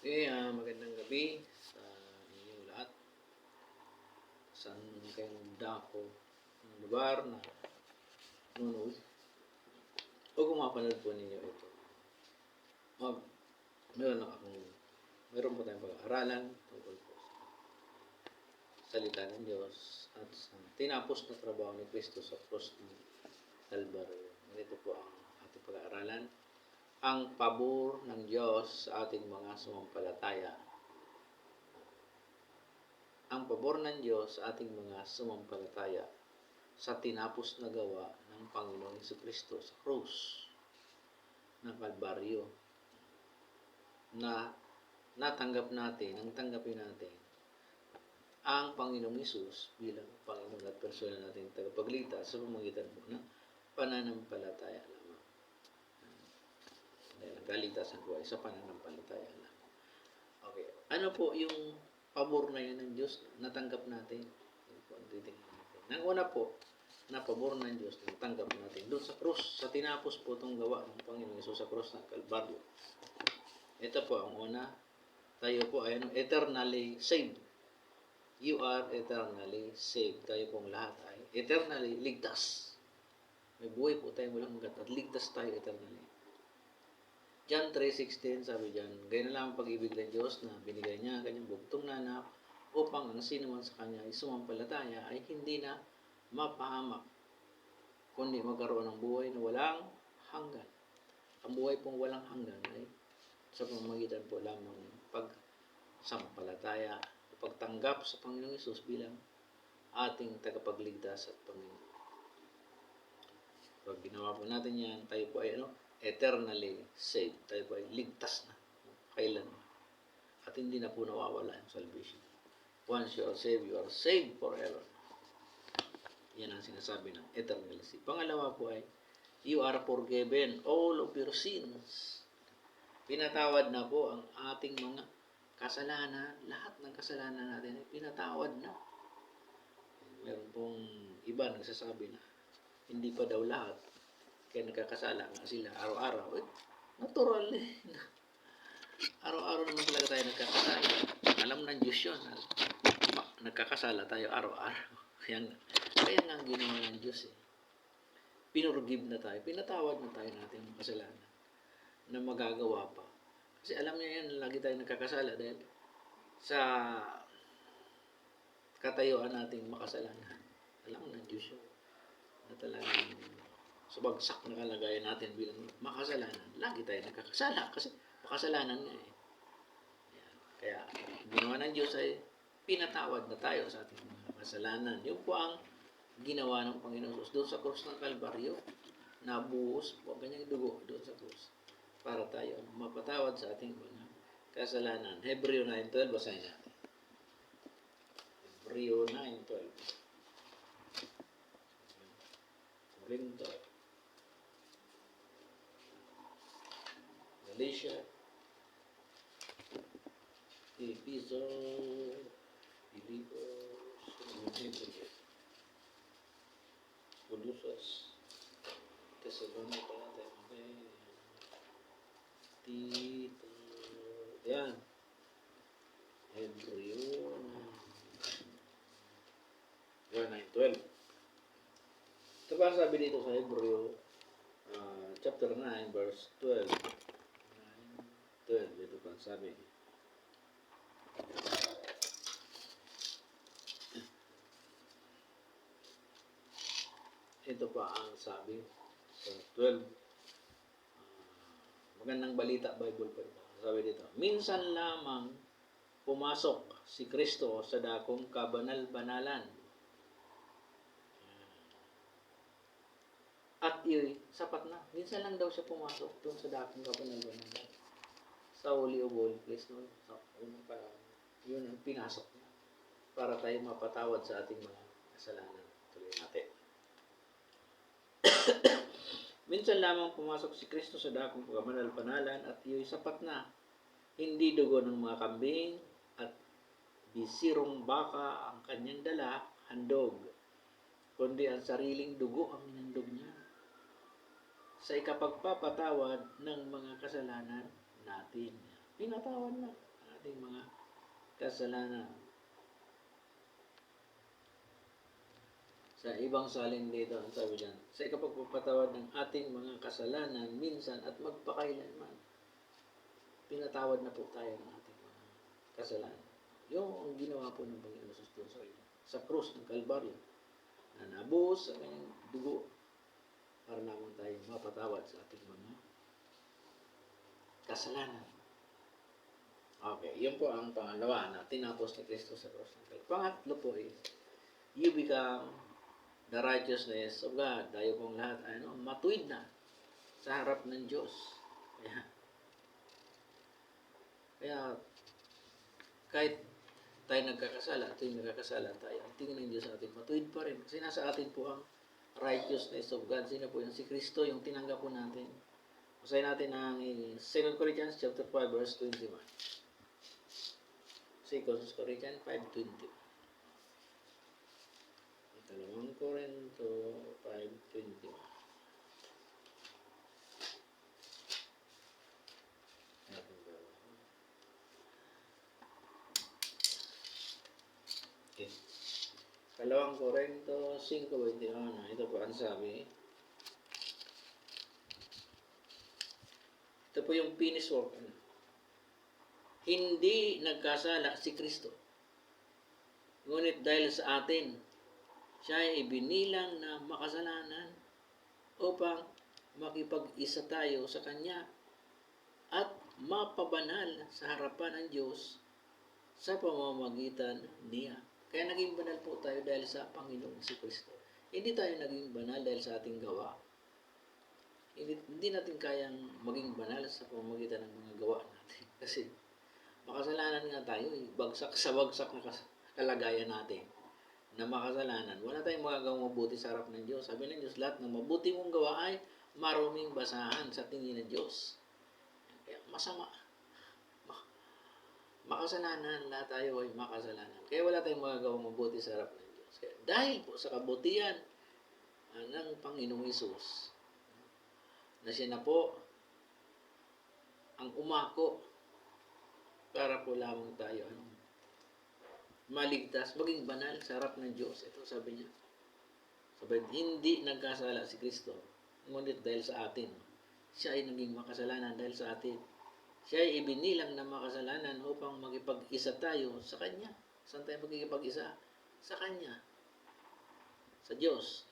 Magandang gabi sa inyong lahat. Saan kayong dako ng lugar na nanonood o kumapanood po ninyo ito. Mag, meron po tayong pag-aaralan tungkol po sa salita ng Diyos at sa tinapos na trabaho ni Kristo sa cross ng Calvary. Ganito po ang ating pag-aaralan. Ang pabor ng Diyos sa ating mga sumampalataya. Ang pabor ng Diyos sa ating mga sumampalataya sa tinapos na gawa ng Panginoong Jesucristo sa krus ng Kalbaryo na natanggap natin, nang tanggapin natin ang Panginoong Hesus bilang Panginoon at personal nating tagapagligtas sa pamamagitan po ng pananampalataya lamang. Dahil ang kaligtasan po ay sa pananampalataya lamang. Okay. Ano po yung pabor na yun ng Diyos na natanggap natin? Nang una po, na pabor ng Diyos na natanggap natin doon sa krus, sa tinapos po itong gawa ng Panginoon Hesus sa krus ng Kalbaryo. Ito po ang una, tayo po ay eternally saved. You are eternally saved. Tayo pong lahat ay eternally ligtas. May buhay po tayo walang hanggan at ligtas tayo eternally. John 3:16, sabi dyan, ganyan lang ang pag-ibig ng Diyos na binigay niya ang kanyang bugtong na anak upang ang sino man sa kanya ay sumampalataya ay hindi na mapahamak, kundi magkaroon ng buhay na walang hanggan. Ang buhay pong walang hanggan ay sa pamamagitan po lamang ng pagsampalataya, pagtanggap sa Panginoong Hesus bilang ating tagapagligtas at Panginoon. Pag ginawa po natin yan, tayo po ay eternally saved. Tayo po ay ligtas na kailan. At hindi na po nawawala yung salvation. Once you are saved forever. Yan ang sinasabi ng eternally saved. Pangalawa po ay, you are forgiven all of your sins. Pinatawad na po ang ating mga kasalanan. Lahat ng kasalanan natin ay pinatawad na. Meron pong iba nagsasabi na hindi pa daw lahat. Kaya nagkakasala nga sila araw-araw. Natural eh. Araw-araw naman talaga tayo nagkakasala. Alam ng Diyos yun. Nagkakasala tayo araw-araw. Kaya nga ang ginawa ng Diyos eh. Pinurgive na tayo. Pinatawad na tayo natin ng kasalanan na magagawa pa. Kasi alam niya yan, lagi tayo nagkakasala dahil sa katayuan nating makasalanan. Alam ng Diyos yun. Na talagang sa bagsak na kalagayan natin bilang makasalanan, lagi tayo nagkakasala kasi makasalanan nga eh. Kaya ginawa ng Diyos ay pinatawad na tayo sa ating mga kasalanan. Yung po ang ginawa ng Panginoon Jesus doon sa krus ng Kalbaryo. Nabuhos po ang kanyang dugo doon sa krus para tayo mapatawad sa ating mga kasalanan. Hebreo 9:12, basahin natin. Hebreo 9:12. Corinto, Galatia, Ephesians, Philippians, Colossus, Thessalonica, Tito, yan, Hebreo 9:12. Ito ba sabi dito sa Hebreo chapter 9 verse 12. 9:12, ito pa sabi. Ito pa ang sabi sa 12. Magandang balita, Bible pa ito. Sabi dito, minsan lamang pumasok si Kristo sa dakong kabanal-banalan. At iyo'y sapat na. Minsan lang daw siya pumasok doon sa dakong kabanal-banalan. Sa Holy of Holy Place noon. Yun ang pinasok niya. Para tayo mapatawad sa ating mga kasalanan. Tuloy natin. Minsan lamang pumasok si Kristo sa dakong kabanal-banalan at iyo'y sapat na. Hindi dugo ng mga kambing at bisirong baka ang kanyang dala, handog, kundi ang sariling dugo ang hinandog niya sa ikapagpapatawad ng mga kasalanan natin. Pinatawad na. ating mga kasalanan. Sa ibang salin dito, ang sabi diyan, sa ikapagpapatawad ng ating mga kasalanan minsan at magpakailanman. Pinatawad na po tayo ng ating mga kasalanan. Yung ang ginawa po ng Panginoon sa krus ng Kalbaryo, na nabuhos sa kanyang dugo para naman tayo mapatawad sa ating mga kasalanan. Okay, yun po ang pangalawa na tinapos ni Kristo sa krus ng Kalbaryo. Pangatlo po is, you become the righteousness of God. Tayo pong lahat ay matuwid na sa harap ng Diyos. Kaya kahit tayo nagkakasala, tuwing nagkakasala tayo, ang tingin ng Diyos sa atin, matuwid pa rin. Kasi nasa atin po ang righteousness of God. Sino po yung si Kristo, yung tinanggap po natin. Basahin natin ang 2 Corinthians chapter 5 verse 21. 2 Corinthians 5:20. 2 Corinto 5:21. Okay. 2 Corinto 5:21. Ito po ang sabi. Ito po yung finished work. Hindi nagkasala si Kristo. Ngunit dahil sa atin, siya ay ibinilang na makasalanan upang makipag-isa tayo sa Kanya at mapabanal sa harapan ng Diyos sa pamamagitan niya. Kaya naging banal po tayo dahil sa Panginoong si Kristo. Hindi tayo naging banal dahil sa ating gawa. Hindi natin kayang maging banal sa pamamagitan ng mga gawa natin. Kasi makasalanan nga tayo, bagsak sa bagsak na kalagayan natin na makasalanan. Wala tayong magagawang mabuti sa harap ng Diyos. Sabi ng Diyos, lahat ng mabuti mong gawa ay maruming basahan sa tingin ng Diyos. Kaya masama. Makasalanan, lahat tayo ay makasalanan. Kaya wala tayong magagawang mabuti sa harap ng Diyos. Kaya dahil po sa kabutihan ng Panginoong Hesus, na siya na po ang umako para po lamang tayo maligtas, maging banal sa harap ng Diyos. Ito sabi niya. Sabi, hindi nagkasala si Kristo, ngunit dahil sa atin. Siya ay naging makasalanan dahil sa atin. Siya ay ibinilang na makasalanan upang magipag-isa tayo sa Kanya. Saan tayo magkikipag-isa? Sa Kanya. Sa Diyos.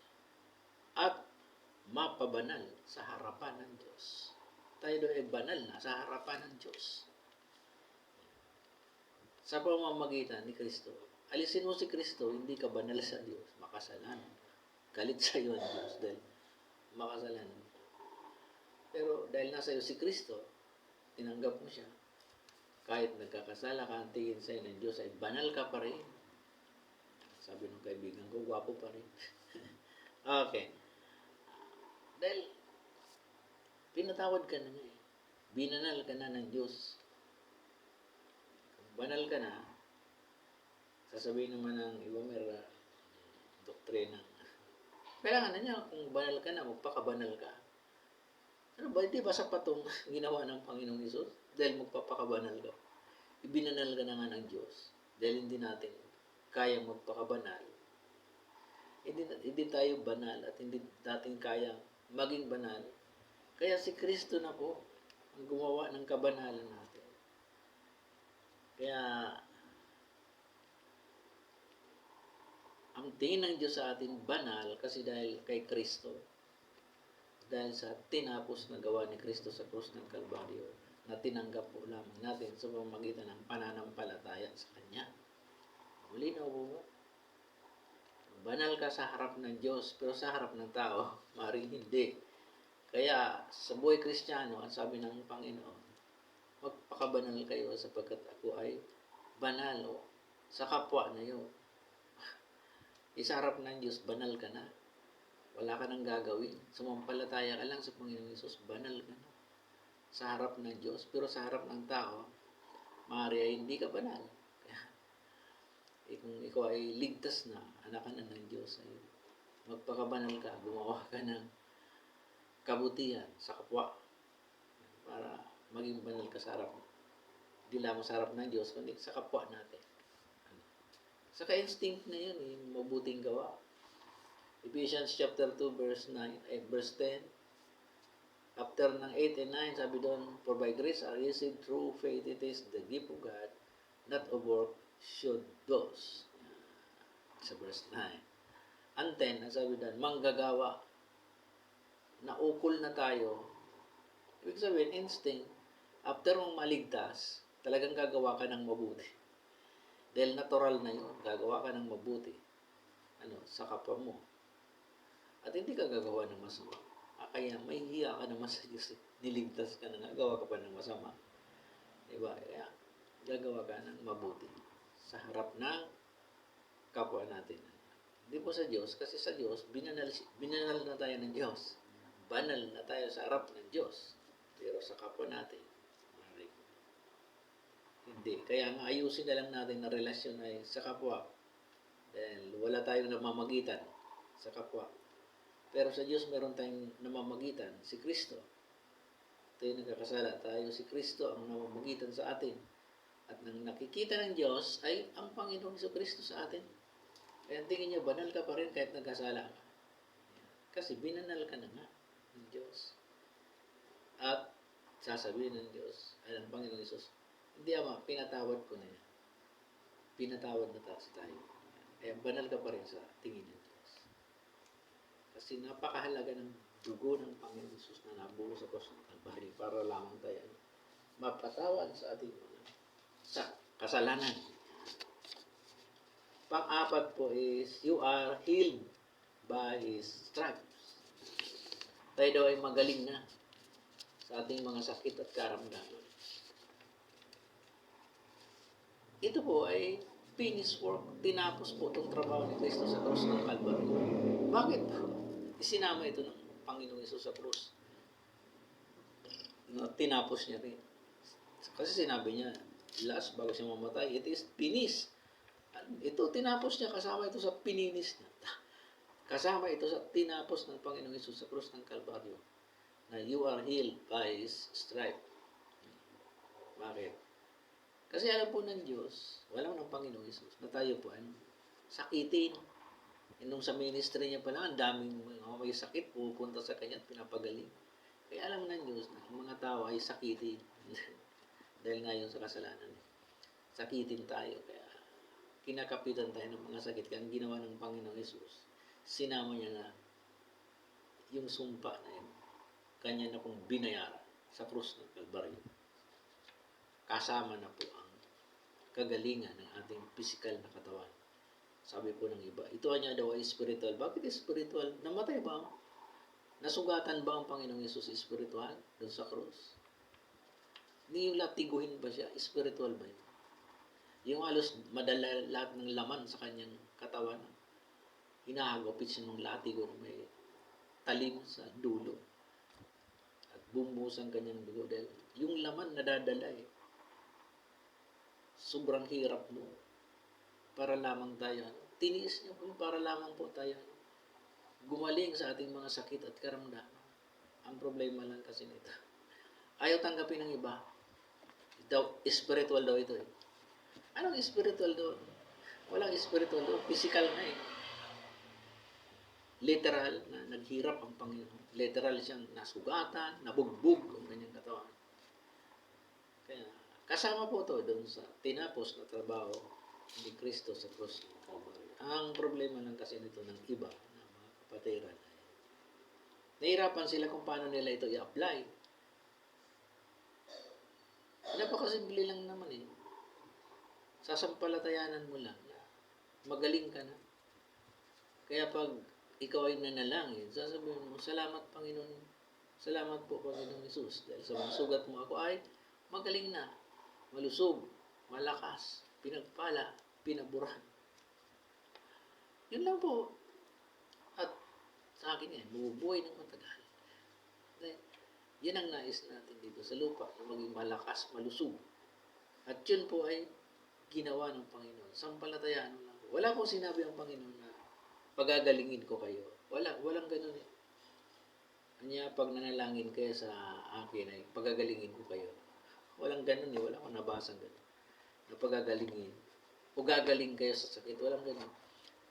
At mapabanal sa harapan ng Diyos. Tayo doon ay banal na sa harapan ng Diyos. Sa pamamagitan ni Kristo. Alisin mo si Kristo, hindi ka banal sa Diyos. Makasalanan. Galit sa iyo ang Diyos dahil makasalanan. Pero dahil nasa iyo si Kristo, tinanggap mo siya. Kahit nagkakasala ka, ang tingin sa'yo ng Diyos ay banal ka pa rin. Sabi ng kaibigan ko, gwapo pa rin. Okay. Dahil pinatawad ka na nga eh. Binanal ka na ng Diyos. Kung banal ka na, sasabihin naman ng iba may doktrina. Kailangan na niya, kung banal ka na, magpakabanal ka. Ano ba, di ba sapat itong ginawa ng Panginoong Hesus? Dahil magpapakabanal ka. Ibinanal ka na nga ng Diyos. Dahil hindi natin kayang magpakabanal. Hindi tayo banal at hindi natin kayang maging banal. Kaya si Kristo na po ang gumawa ng kabanalan natin. Kaya ang tingin ng Diyos sa atin banal kasi dahil kay Kristo. Dahil sa tinapos na gawa ni Kristo sa krus ng Kalbaryo na tinanggap po lamang natin sa pamamagitan ng pananampalataya sa Kanya. Malinaw po ba? Banal ka sa harap ng Diyos, pero sa harap ng tao, maaaring hindi. Kaya sa buhay Kristiyano, ang sabi ng Panginoon, magpakabanal kayo sapagkat ako ay banal o sa kapwa na yun. Sa harap ng Diyos, banal ka na. Wala ka nang gagawin. Sumampalataya ka lang sa Panginoong Hesus, banal ka na. Sa harap ng Diyos, pero sa harap ng tao, maaari ay hindi ka banal. Kaya kung ikaw ay ligtas na, anak ka na ng Diyos, ay magpakabanal ka, gumawa ka ng kabutihan sa kapwa para maging banal ka sa harap di lamang sa harap ng Diyos, kundi sa kapwa natin. Saka instinct na yun, yung mabuting gawa. Ephesians chapter 2, verse 10. After ng 8 and 9, sabi doon, for by grace are you saved through faith, it is the gift of God, not of work, should boast. Sa verse 9. And 10, ang sabi doon, manggagawa, naukol na tayo. Ibig sabihin, instinct, after mong maligtas, talagang gagawa ka ng mabuti. Dahil natural na yun, gagawa ka ng mabuti. Sa kapwa mo. At hindi ka gagawa ng masama. Kaya may hiya ka naman sa Diyos. Niligtas ka na gagawa ka pa ng masama. Diba? Kaya gagawa ka ng mabuti sa harap ng kapwa natin. Hindi po sa Diyos, kasi sa Diyos, binanal na tayo ng Diyos. Banal na tayo sa harap ng Diyos. Pero sa kapwa natin, hindi. Kaya nga ayusin na lang natin na relasyon ay sa kapwa. Dahil wala tayong namamagitan sa kapwa. Pero sa Diyos meron tayong namamagitan, si Kristo. Tayo nagkakasala, tayo si Kristo ang namamagitan sa atin. At nang nakikita ng Diyos ay ang Panginoong Kristo sa atin. Kaya tingin niya, banal ka pa rin kahit nagkasala ka. Kasi binanal ka na nga ng Diyos. At sasabihin ng Diyos, ay ng Panginoong Isus, hindi Ama, pinatawad ko na yan. Pinatawad na tayo. Kaya banal ka pa rin sa tingin ng Diyos. Kasi napakahalaga ng dugo ng Panginoong Isus na nabuo sa krus ng Kalbaryo para lamang tayo mapatawad sa ating mga kasalanan. Pang-apat po is, you are healed by His stripes. Tayo daw ay magaling na sa ating mga sakit at karamdaman. Ito po ay finished work. Tinapos po itong trabaho ni Kristo sa krus ng Kalbaryo. Bakit po? Isinama ito ng Panginoong Isus sa krus. Tinapos niya rin. Kasi sinabi niya, last, bago siya mamatay, it is finished. Ito, tinapos niya, kasama ito sa pininis niya. Kasama ito sa tinapos ng Panginoong Isus sa krus ng Kalbaryo. Na you are healed by His stripe. Bakit? Kasi alam po ng Diyos, walang ng Panginoong Isus, na tayo po sakitin. Nung sa ministry niya pa lang, ang daming mga may sakit, pupunta sa Kanya at pinapagaling. Kaya alam ng Diyos na ang mga tao ay sakitin. Dahil ngayon sa kasalanan. Sakitin tayo. Kaya kinakapitan tayo ng mga sakit. Kaya ang ginawa ng Panginoong Isus, sinama niya na yung sumpa na yun. Kanya na pong binayaran sa krus ng Kalbaryo. Kasama na po ang kagalingan ng ating physical na katawan. Sabi po ng iba, ito niya daw ay spiritual. Bakit spiritual? Namatay ba? Nasugatan ba ang Panginoong Yesus spiritual doon sa krus? Hindi yung latiguhin ba siya? Spiritual ba yun? Yung halos madala lahat ng laman sa kanyang katawan. Hinahagupit siya ng latigo na may talim sa dulo. At bumuhos ang kanyang dugo. Dahil yung laman nadadala sobrang hirap mo para lamang tayo. Tiniis niya po para lamang po tayo gumaling sa ating mga sakit at karamdaman. Ang problema lang kasi nito, ayaw tanggapin ng iba. Spiritual daw ito Anong spiritual daw? Walang spiritual daw. Physical na Literal na naghirap ang Panginoon. Literal siyang nasugatan, nabugbog ang kanyang katawan. Kaya kasama po ito doon sa tinapos na trabaho ni Kristo sa krus ng Kalbaryo. Ang problema lang kasi nito ng iba na mga kapatiran ay nahirapan sila kung paano nila ito i-apply. Napakasimple lang naman Sasampalatayanan mo lang na magaling ka na. Kaya pag ikaw ay nanalangin, sasabihin mo, salamat Panginoon. Salamat po Panginoong Isus. Dahil sa mga sugat mo ako ay magaling na. Malusog, malakas, pinagpala, pinaburan. Yun lang po. At sa akin mabubuhay ng matagal. Yan ang nais natin dito sa lupa, na maging malakas, malusog. At yun po ay ginawa ng Panginoon. Sampalatayaan lang po. Wala po sinabi ang Panginoon na pagagalingin ko kayo. Walang ganun Kanya pag nanalangin kayo sa akin ay pagagalingin ko kayo. Walang ganun eh. Wala akong nabasang ganun. Na pagagalingin. O gagaling kayo sa sakit. Walang ganun.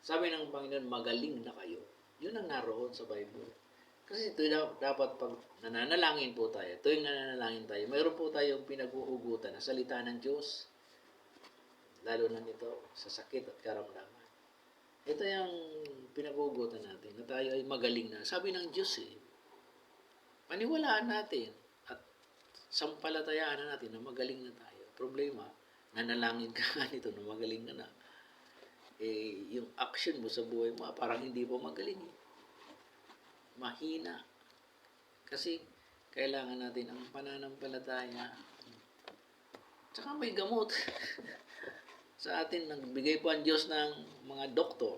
Sabi ng Panginoon, magaling na kayo. Yun ang naroon sa Bible. Kasi ito dapat pag nananalangin po tayo, tuwing nananalangin tayo, mayroon po tayong pinag-uugutan na salita ng Diyos. Lalo na nito sa sakit at karamdaman. Ito yung pinag-uugutan natin na tayo ay magaling na. Sabi ng Diyos paniwalaan natin at sampalatayaan na natin na magaling na tayo. Problema, nanalangin ka nga nito na magaling ka na. Yung action mo sa buhay mo, parang hindi po magaling. Mahina. Kasi kailangan natin ang pananampalataya. Tsaka may gamot. Sa atin, nagbigay po ang Diyos ng mga doktor,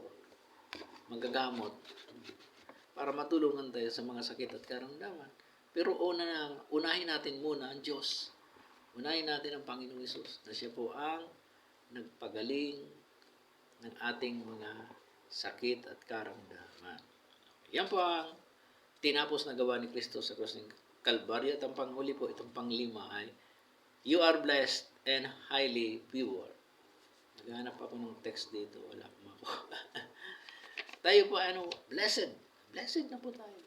magagamot, para matulungan tayo sa mga sakit at karamdaman. Pero unahin natin muna ang Diyos. Unahin natin ang Panginoong Hesus na siya po ang nagpagaling ng ating mga sakit at karamdaman. Yan po ang tinapos na gawa ni Kristo sa krus ng Kalbaryo. At ang panghuli po, itong panglima ay, you are blessed and highly favored. Naghanap ako ng text dito. Wala akong makuha. Tayo po blessed. Blessed na po tayo.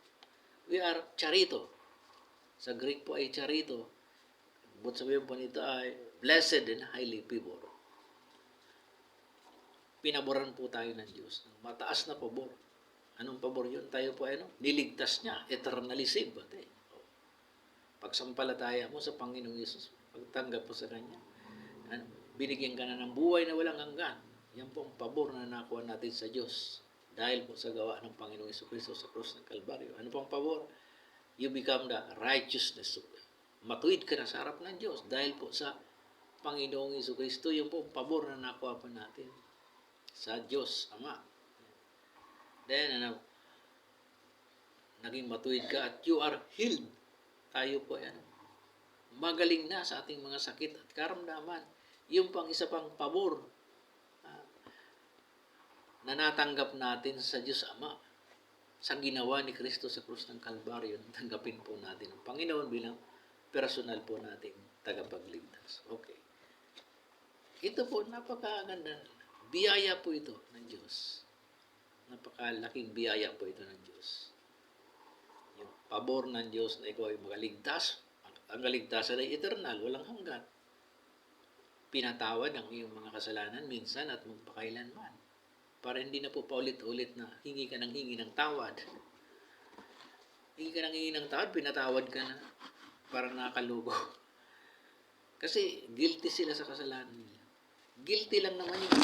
We are charito. Sa Greek po ay charito. But sabihin po nito ay blessed and highly favored. Pinaboran po tayo ng Diyos. Mataas na pabor. Anong pabor yun? Tayo po niligtas niya. Eternally saved. Pagsampalataya mo sa Panginoong Yesus, pagtanggap mo sa Kanya, binigyan ka na ng buhay na walang hanggan. Yan po ang pabor na nakuha natin sa Diyos. Dahil po sa gawa ng Panginoong Jesucristo sa krus ng Kalbaryo. Ano po ang pabor? You become the righteousness of God. Matuwid ka na sa harap ng Diyos. Dahil po sa Panginoong Jesucristo, yung po ang pabor na nakuha pa natin sa Diyos Ama. Then, naging matuwid ka at you are healed. Tayo po magaling na sa ating mga sakit at karamdaman. Yung pang isa pang pabor na natanggap natin sa Diyos Ama sa ginawa ni Kristo sa krus ng Kalbaryo. Tanggapin po natin ang Panginoon bilang personal po nating tagapagligtas. Okay. Ito po, napakaganda. Biyaya po ito ng Diyos. Napakalaking biyaya po ito ng Diyos. Yung pabor ng Diyos na ikaw ay magaligtas. Ang kaligtasan ay eternal, walang hanggan. Pinatawad ang iyong mga kasalanan minsan at magpakailanman. Para hindi na po paulit-ulit na hingi ka ng tawad. Hingi ka ng tawad, pinatawad ka na. Parang nakalugo. Kasi guilty sila sa kasalanan nila. Guilty lang naman yung